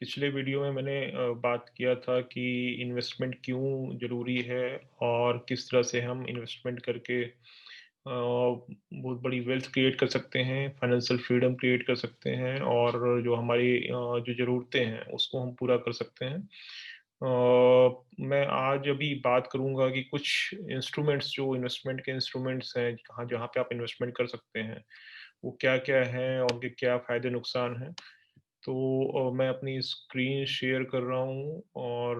पिछले वीडियो में मैंने बात किया था कि इन्वेस्टमेंट क्यों ज़रूरी है और किस तरह से हम इन्वेस्टमेंट करके बहुत बड़ी वेल्थ क्रिएट कर सकते हैं, फाइनेंशियल फ्रीडम क्रिएट कर सकते हैं और जो हमारी जो ज़रूरतें हैं, उसको हम पूरा कर सकते हैं। मैं आज अभी बात करूँगा कि कुछ इंस्ट्रूमेंट्स जो इन्वेस्टमेंट के इंस्ट्रूमेंट्स हैं, जहाँ जहाँ पे आप इन्वेस्टमेंट कर सकते हैं, वो क्या-क्या हैं और उनके क्या फ़ायदे-नुकसान हैं। तो मैं अपनी स्क्रीन शेयर कर रहा हूँ और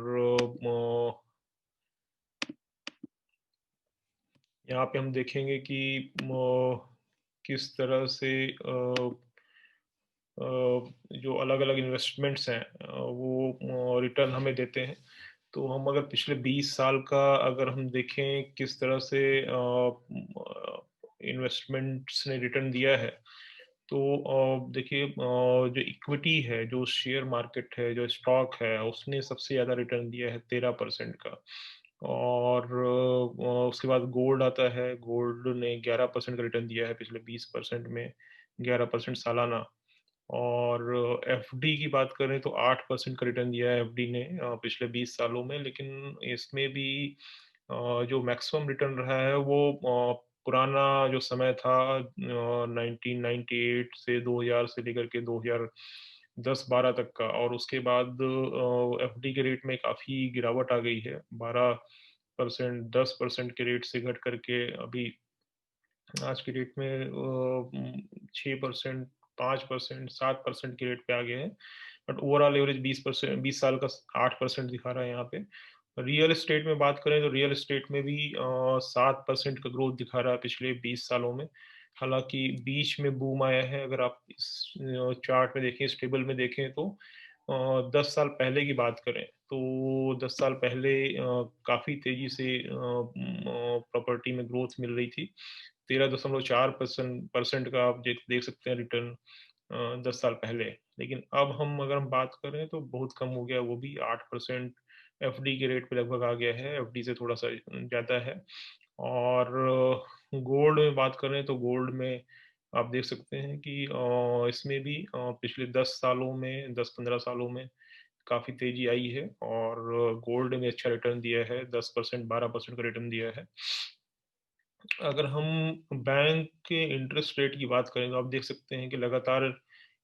यहाँ पे हम देखेंगे कि किस तरह से जो अलग-अलग इन्वेस्टमेंट्स हैं वो रिटर्न हमें देते हैं। तो हम अगर पिछले 20 साल का अगर हम देखें किस तरह से इन्वेस्टमेंट्स ने रिटर्न दिया है, तो देखिए जो इक्विटी है, जो शेयर मार्केट है, जो स्टॉक है, उसने सबसे ज़्यादा रिटर्न दिया है 13% का। और उसके बाद गोल्ड आता है, गोल्ड ने 11% का रिटर्न दिया है पिछले 20% में, 11% सालाना। और एफडी की बात करें तो 8% का रिटर्न दिया है एफडी ने पिछले 20 सालों में, लेकिन इसमें भी जो मैक्सिमम रिटर्न रहा है वो पुराना जो समय था 1998 से 2000 से लेकर के 2010-12 तक का, और उसके बाद एफडी के रेट में काफ़ी गिरावट आ गई है। 12%, 10% के रेट से घट करके अभी आज की डेट में 6%, 5%, 7% के रेट पे आ गए हैं। बट ओवरऑल एवरेज 20%, 20 साल का 8% दिखा रहा है यहाँ पे। रियल एस्टेट में बात करें तो रियल एस्टेट में भी 7% का ग्रोथ दिखा रहा है पिछले 20 सालों में। हालाँकि बीच में बूम आया है, अगर आप इस चार्ट में देखें, इस टेबल में देखें तो 10 साल पहले की बात करें, तो 10 साल पहले काफ़ी तेज़ी से प्रॉपर्टी में ग्रोथ मिल रही थी। 13.4% परसेंट का आप देख देख सकते हैं रिटर्न 10 साल पहले। लेकिन अब हम अगर हम बात करें तो बहुत कम हो गया, वो भी 8% एफडी के रेट पे लगभग आ गया है, एफडी से थोड़ा-सा ज़्यादा है। और गोल्ड में बात करें तो गोल्ड में आप देख सकते हैं कि इसमें भी पिछले 10 सालों में, 10-15 सालों में काफ़ी तेज़ी आई है और गोल्ड ने अच्छा रिटर्न दिया है, 10%, 12% का रिटर्न दिया है। अगर हम बैंक के इंटरेस्ट रेट की बात करें तो आप देख सकते हैं कि लगातार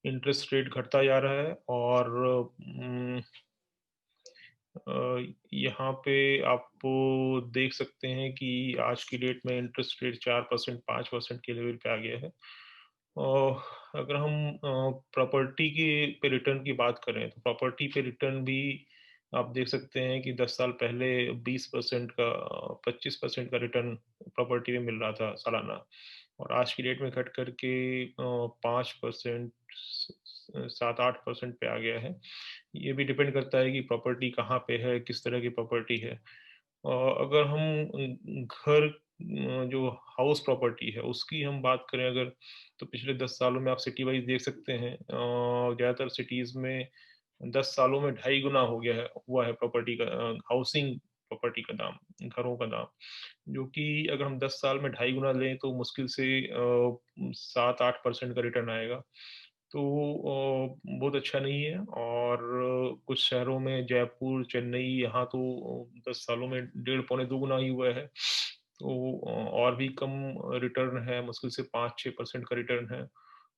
इंटरेस्ट रेट घटता जा रहा है और यहाँ पे आप देख सकते हैं कि आज की डेट में इंटरेस्ट रेट 4%, 5% के लेवल पे आ गया है। अगर हम प्रॉपर्टी के पे रिटर्न की बात करें तो प्रॉपर्टी पे रिटर्न भी आप देख सकते हैं कि 10 साल पहले 20% का 25% का रिटर्न प्रॉपर्टी में मिल रहा था सालाना, और आज की डेट में घट करके 5%, 7-8% पे आ गया है। ये भी डिपेंड करता है कि प्रॉपर्टी कहाँ पे है, किस तरह की प्रॉपर्टी है। अगर हम घर जो हाउस प्रॉपर्टी है, उसकी हम बात करें अगर, तो पिछले 10 सालों में आप सिटी वाइज़ देख सकते हैं ज़्यादातर सिटीज़ में 10 सालों में ढाई गुना हो गया है, हुआ है प्रॉपर्टी का हाउसिंग प्रॉपर्टी का दाम, घरों का दाम। जो कि अगर हम 10 साल में ढाई गुना लें तो मुश्किल से 7-8% का रिटर्न आएगा। तो बहुत अच्छा नहीं है, और कुछ शहरों में जयपुर, चेन्नई, यहाँ तो 10 सालों में डेढ़ पौने 2 गुना ही हुआ है। तो और भी कम रिटर्न है, मुश्किल से 5-6% का रिटर्न है।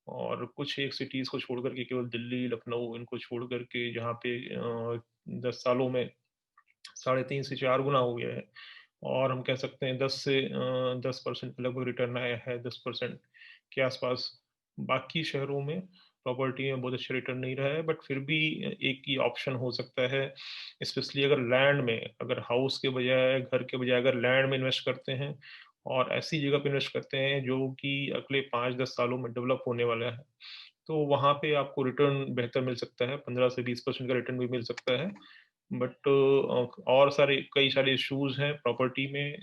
और कुछ एक सिटीज़ को छोड़ कर के, केवल दिल्ली, लखनऊ, इनको छोड़ कर के, जहाँ पे 10 सालों में साढ़े 3 से 4 गुना हो गया है। और हम कह सकते हैं 10% के लगभग रिटर्न आया है, 10% के आसपास। बाकी शहरों में प्रॉपर्टी में बहुत अच्छा रिटर्न नहीं रहा है, बट फिर भी एक ही ऑप्शन हो सकता है, स्पेशली अगर लैंड में, अगर हाउस के बजाय, घर के बजाय अगर लैंड में इन्वेस्ट करते हैं और ऐसी जगह पे इन्वेस्ट करते हैं जो कि अगले 5-10 सालों में डेवलप होने वाला है, तो वहाँ पे आपको रिटर्न बेहतर मिल सकता है, 15 से 20% का रिटर्न भी मिल सकता है। बट और सारे कई सारे इश्यूज़ हैं प्रॉपर्टी में,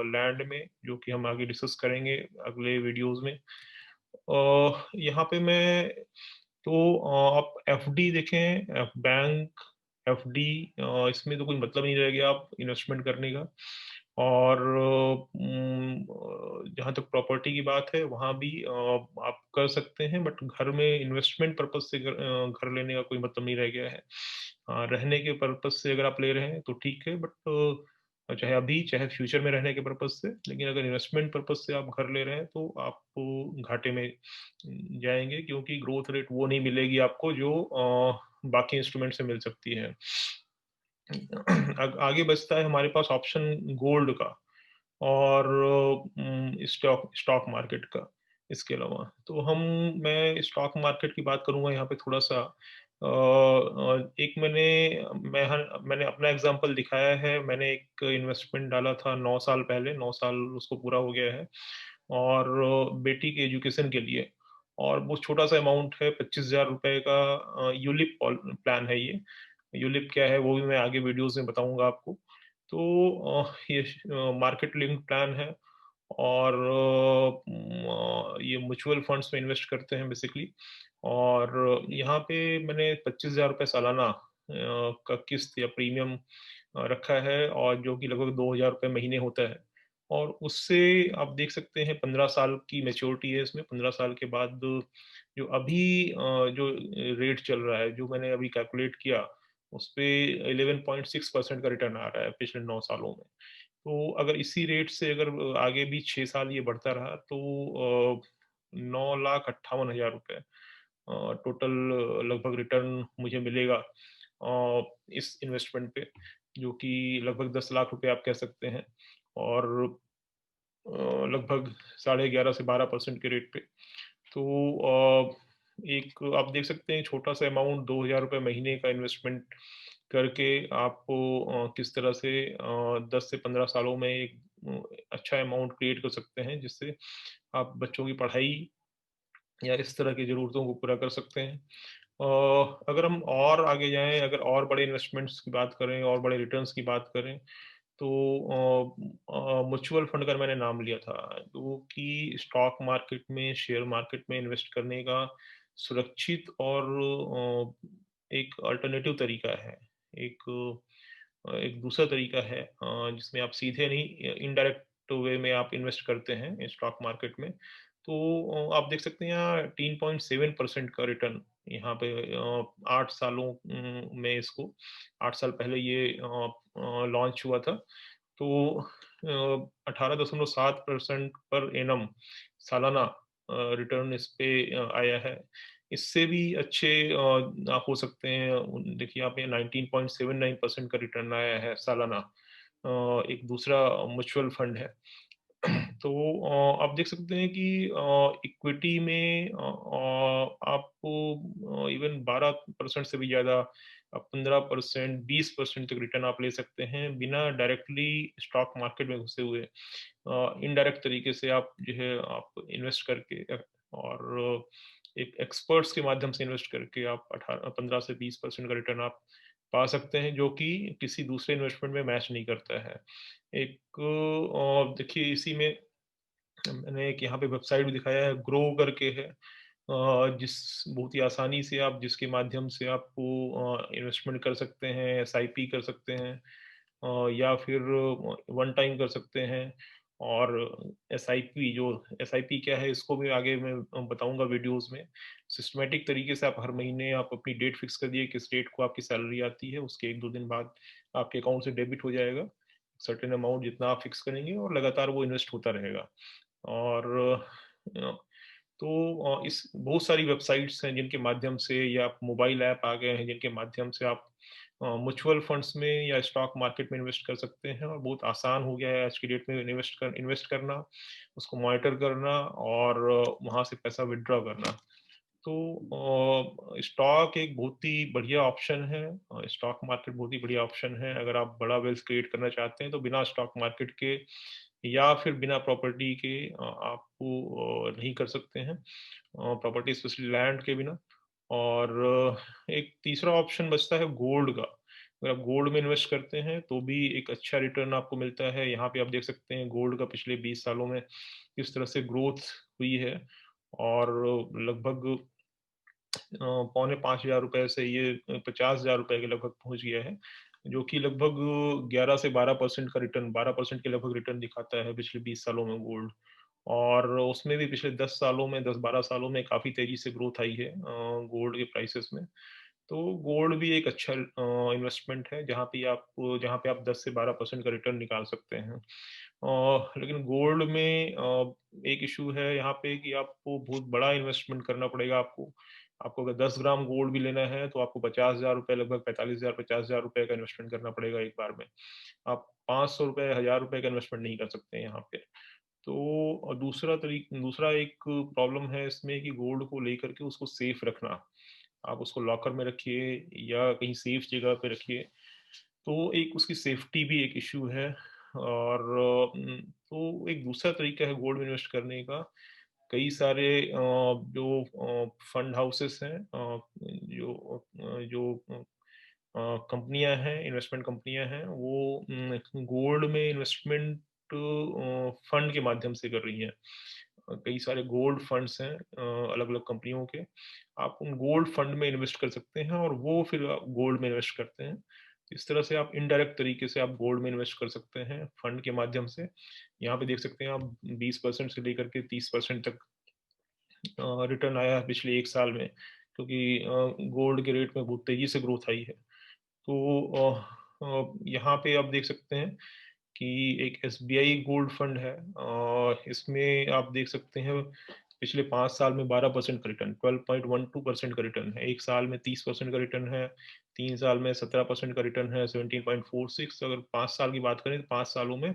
लैंड में, जो कि हम आगे डिस्कस करेंगे अगले वीडियोज़ में। यहाँ पे मैं तो आप एफडी देखें, बैंक एफडी, इसमें तो कोई मतलब नहीं रह गया आप इन्वेस्टमेंट करने का। और जहाँ तक प्रॉपर्टी की बात है, वहाँ भी आप कर सकते हैं, बट घर में इन्वेस्टमेंट पर्पज़ से घर लेने का कोई मतलब नहीं रह गया है। रहने के पर्पज़ से अगर आप ले रहे हैं तो ठीक है, बट चाहे अभी, चाहे फ्यूचर में रहने के पर्पज़ से, लेकिन अगर इन्वेस्टमेंट पर्पज़ से आप घर ले रहे हैं, तो आप घाटे में जाएँगे, क्योंकि ग्रोथ रेट वो नहीं मिलेगी आपको जो बाकी इंस्ट्रूमेंट से मिल सकती है। आगे बचता है हमारे पास ऑप्शन गोल्ड का और स्टॉक स्टॉक मार्केट का। इसके अलावा तो मैं स्टॉक मार्केट की बात करूँगा यहाँ पे थोड़ा-सा। एक मैंने अपना एग्ज़ाम्पल दिखाया है। मैंने एक इन्वेस्टमेंट डाला था 9 साल पहले, 9 साल उसको पूरा हो गया है, और बेटी के एजुकेशन के लिए, और वो छोटा-सा अमाउंट है, ₹25,000 का यूलिप प्लान है ये। यूलिप क्या है वो भी मैं आगे वीडियोज़ में बताऊँगा आपको। तो ये मार्केट लिंक्ड प्लान है, और ये म्यूचुअल फंड्स में इन्वेस्ट करते हैं बेसिकली। और यहाँ पे मैंने ₹25,000 सालाना का किस्त या प्रीमियम रखा है, और जो कि लगभग ₹2,000 महीने होता है। और उससे आप देख सकते हैं 15 साल की मैच्योरिटी है इसमें। 15 साल के बाद जो अभी जो रेट चल रहा है, जो मैंने अभी कैलकुलेट किया, उसपे 11.6% का रिटर्न आ रहा है पिछले 9 सालों में। तो अगर इसी रेट से अगर आगे भी 6 साल ये बढ़ता रहा, तो ₹9,58,000 टोटल लगभग रिटर्न मुझे मिलेगा इस इन्वेस्टमेंट पे, जो कि लगभग 10 लाख रुपए आप कह सकते हैं, और लगभग साढ़े 11 से 12% के रेट पे। तो एक आप देख सकते हैं छोटा-सा अमाउंट ₹2,000 महीने का इन्वेस्टमेंट करके आप किस तरह से 10 से 15 सालों में एक अच्छा अमाउंट क्रिएट कर सकते हैं, जिससे आप बच्चों की पढ़ाई या इस तरह की ज़रूरतों को पूरा कर सकते हैं। अगर हम और आगे जाएँ, अगर और बड़े इन्वेस्टमेंट्स की बात करें और बड़े रिटर्न्स की बात करें, तो म्यूचुअल फंड का मैंने नाम लिया था, जो कि स्टॉक मार्केट में, शेयर मार्केट में इन्वेस्ट करने का सुरक्षित और एक अल्टरनेटिव तरीका है। एक एक दूसरा तरीका है जिसमें आप सीधे नहीं, इनडायरेक्ट वे में आप इन्वेस्ट करते हैं स्टॉक मार्केट में। तो आप देख सकते हैं यहाँ 13.7% का रिटर्न यहाँ पे 8 सालों में इसको 8 साल पहले ये लॉन्च हुआ था। तो 18.7% पर एनम सालाना रिटर्न इस पे आया है। इससे भी अच्छे आप हो सकते हैं। देखिए यहाँ पे 19.79% का रिटर्न आया है सालाना। एक दूसरा म्यूचुअल फंड है। तो आप देख सकते हैं कि इक्विटी में आपको इवन 12% से भी ज़्यादा 15%, 20% तक रिटर्न आप ले सकते हैं, बिना डायरेक्टली स्टॉक मार्केट में घुसे हुए। इनडायरेक्ट तरीके से आप जो है आप इन्वेस्ट करके और एक एक्सपर्ट्स के माध्यम से इन्वेस्ट करके आप 18 15 से 20% का रिटर्न आप पा सकते हैं, जो कि किसी दूसरे इन्वेस्टमेंट में मैच नहीं करता है। एक देखिए इसी में मैंने एक यहाँ पे वेबसाइट भी दिखाया है, ग्रो करके है। जिस बहुत ही आसानी से आप जिसके माध्यम से आपको इन्वेस्टमेंट कर सकते हैं, एसआईपी कर सकते हैं, या फिर वन टाइम कर सकते हैं। और एसआईपी क्या है, इसको भी आगे मैं बताऊँगा वीडियोज़ में। सिस्टमैटिक तरीके से आप हर महीने आप अपनी डेट फिक्स कर दिए, किस डेट को आपकी सैलरी आती है, उसके 1-2 दिन बाद आपके अकाउंट से डेबिट हो जाएगा। सर्टेन अमाउंट जितना आप फिक्स करेंगे, और लगातार वो इन्वेस्ट होता रहेगा। और तो इस बहुत सारी वेबसाइट्स हैं जिनके माध्यम से, या मोबाइल ऐप आ गए हैं जिनके माध्यम से आप म्यूचुअल फंड्स में या स्टॉक मार्केट में इन्वेस्ट कर सकते हैं, और बहुत आसान हो गया है आज की डेट में इन्वेस्ट करना, उसको मॉनिटर करना, और वहाँ से पैसा विथड्रॉ करना। तो स्टॉक एक बहुत ही बढ़िया ऑप्शन है। स्टॉक मार्केट बहुत ही बढ़िया ऑप्शन है अगर आप बड़ा वेल्थ क्रिएट करना चाहते हैं, तो बिना स्टॉक मार्केट के या फिर बिना प्रॉपर्टी के आपको नहीं कर सकते हैं, प्रॉपर्टी स्पेशली लैंड के बिना। और एक तीसरा ऑप्शन बचता है गोल्ड का। अगर आप गोल्ड में इन्वेस्ट करते हैं तो भी एक अच्छा रिटर्न आपको मिलता है। यहाँ पे आप देख सकते हैं गोल्ड का पिछले 20 सालों में किस तरह से ग्रोथ हुई है, और लगभग पौने 5,000 रुपए से ये 50,000 रुपए के लगभग पहुँच गया है। जो कि लगभग 11 से 12% का रिटर्न 12% के लगभग रिटर्न दिखाता है पिछले 20 सालों में गोल्ड। और उसमें भी पिछले 10 सालों में 10-12 सालों में काफ़ी तेज़ी से ग्रोथ आई है गोल्ड के प्राइसेस में। तो गोल्ड भी एक अच्छा इन्वेस्टमेंट है जहाँ पे आप 10 से 12% का रिटर्न निकाल सकते हैं। लेकिन गोल्ड में एक इश्यू है यहाँ पे कि आपको बहुत बड़ा इन्वेस्टमेंट करना पड़ेगा आपको। आपको अगर 10 ग्राम गोल्ड भी लेना है तो आपको ₹50,000 लगभग 45,000 ₹50,000 का इन्वेस्टमेंट करना पड़ेगा एक बार में। आप ₹500 ₹1,000 का इन्वेस्टमेंट नहीं कर सकते हैं यहाँ पे। तो दूसरा एक प्रॉब्लम है इसमें कि गोल्ड को लेकर के उसको सेफ रखना। आप उसको लॉकर में रखिए या कहीं सेफ जगह पे रखिए। तो एक उसकी सेफ्टी भी एक इश्यू है। और तो एक दूसरा तरीका है गोल्ड में इन्वेस्ट करने का। कई सारे जो फंड हाउसेस हैं जो कंपनियां हैं इन्वेस्टमेंट कंपनियां हैं वो गोल्ड में इन्वेस्टमेंट फंड के माध्यम से कर रही हैं। कई सारे गोल्ड फंड्स हैं अलग अलग कंपनियों के। आप उन गोल्ड फंड में इन्वेस्ट कर सकते हैं और वो फिर गोल्ड में इन्वेस्ट करते हैं। इस तरह से आप इनडायरेक्ट तरीके से आप गोल्ड में इन्वेस्ट कर सकते हैं फंड के माध्यम से। यहाँ पे देख सकते हैं आप 20% से लेकर के 30% तक रिटर्न आया है पिछले एक साल में, क्योंकि गोल्ड के रेट में बहुत तेजी से ग्रोथ आई है। तो यहाँ पे आप देख सकते हैं कि एक एसबीआई गोल्ड फंड है। इसमें आप देख सकते हैं पिछले 5 साल में 12% का रिटर्न 12.12% का रिटर्न है। एक साल में 30% का रिटर्न है। 3 साल में 17% का रिटर्न है 17.46। अगर 5 साल की बात करें तो 5 सालों में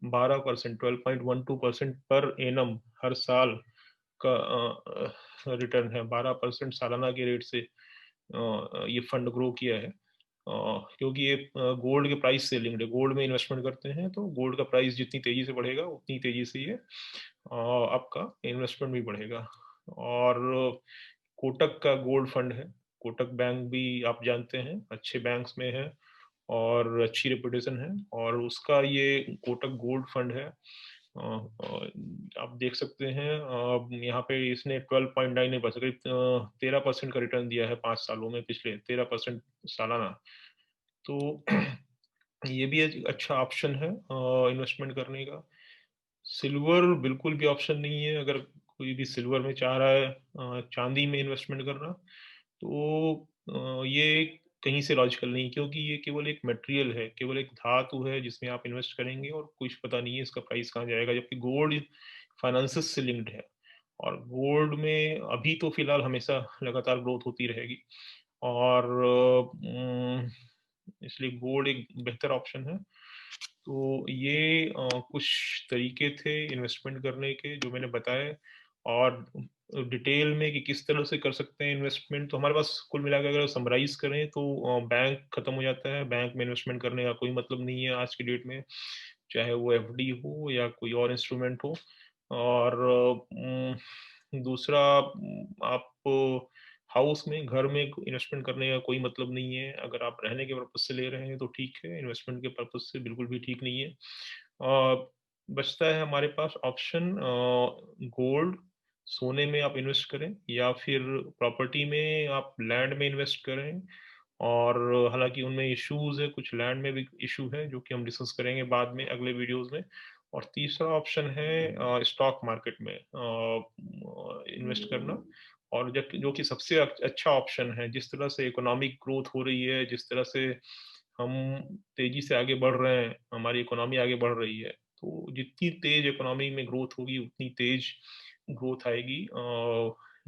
12% 12.12% पर एनम हर साल का रिटर्न है। 12% सालाना के रेट से ये फंड ग्रो किया है। क्योंकि ये गोल्ड के प्राइस से लिंक्ड है। गोल्ड में इन्वेस्टमेंट करते हैं तो गोल्ड का प्राइस जितनी तेजी से बढ़ेगा उतनी तेजी से ये आपका इन्वेस्टमेंट भी बढ़ेगा। और कोटक का गोल्ड फंड है। कोटक बैंक भी आप जानते हैं अच्छे बैंक्स में है और अच्छी रेपुटेशन है। और उसका ये कोटक गोल्ड फंड है। आप देख सकते हैं यहाँ पे इसने 12.98% करीब 13% का रिटर्न दिया है 5 सालों में, पिछले 13% सालाना। तो ये भी एक अच्छा ऑप्शन है इन्वेस्टमेंट करने का। सिल्वर बिल्कुल भी ऑप्शन नहीं है अगर कोई भी सिल्वर में चाह रहा है चांदी में इन्वेस्टमेंट करना। तो ये कहीं से लॉजिकल नहीं, क्योंकि ये केवल एक मटेरियल है, केवल एक धातु है जिसमें आप इन्वेस्ट करेंगे और कुछ पता नहीं है इसका प्राइस कहाँ जाएगा। जबकि गोल्ड फाइनेंसेस से लिंक्ड है और गोल्ड में अभी तो फिलहाल हमेशा लगातार ग्रोथ होती रहेगी। और इसलिए गोल्ड एक बेहतर ऑप्शन है। तो ये कुछ तरीके थे इन्वेस्टमेंट करने के जो मैंने बताए। और डिटेल में कि किस तरह से कर सकते हैं इन्वेस्टमेंट, तो हमारे पास कुल मिला के अगर समराइज करें तो बैंक खत्म हो जाता है। बैंक में इन्वेस्टमेंट करने का कोई मतलब नहीं है आज की डेट में, चाहे वो एफडी हो या कोई और इंस्ट्रूमेंट हो। और दूसरा आप हाउस में घर में इन्वेस्टमेंट करने का कोई मतलब नहीं है। अगर आप रहने के पर्पज से ले रहे हैं तो ठीक है, इन्वेस्टमेंट के पर्पज से बिल्कुल भी ठीक नहीं है। बचता है हमारे पास ऑप्शन गोल्ड, सोने में आप इन्वेस्ट करें या फिर प्रॉपर्टी में आप लैंड में इन्वेस्ट करें। और हालांकि उनमें इश्यूज है, कुछ लैंड में भी इशू है जो कि हम डिस्कस करेंगे बाद में अगले वीडियोस में। और तीसरा ऑप्शन है स्टॉक मार्केट में इन्वेस्ट करना। और जो कि सबसे अच्छा ऑप्शन है, जिस तरह से इकोनॉमिक ग्रोथ हो रही है, जिस तरह से हम तेजी से आगे बढ़ रहे हैं, हमारी इकोनॉमी आगे बढ़ रही है, तो जितनी तेज इकोनॉमी में ग्रोथ होगी उतनी तेज ग्रोथ आएगी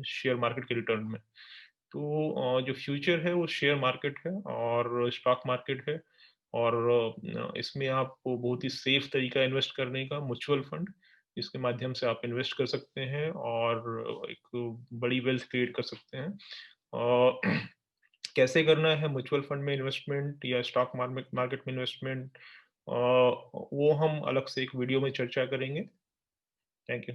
शेयर मार्केट के रिटर्न में। तो जो फ्यूचर है वो शेयर मार्केट है और स्टॉक मार्केट है। और इसमें आपको बहुत ही सेफ तरीका इन्वेस्ट करने का म्यूचुअल फंड, जिसके माध्यम से आप इन्वेस्ट कर सकते हैं और एक बड़ी वेल्थ क्रिएट कर सकते हैं। और कैसे करना है म्यूचुअल फंड में इन्वेस्टमेंट या स्टॉक मार्केट मार्केट में इन्वेस्टमेंट, वो हम अलग से एक वीडियो में चर्चा करेंगे। Thank you.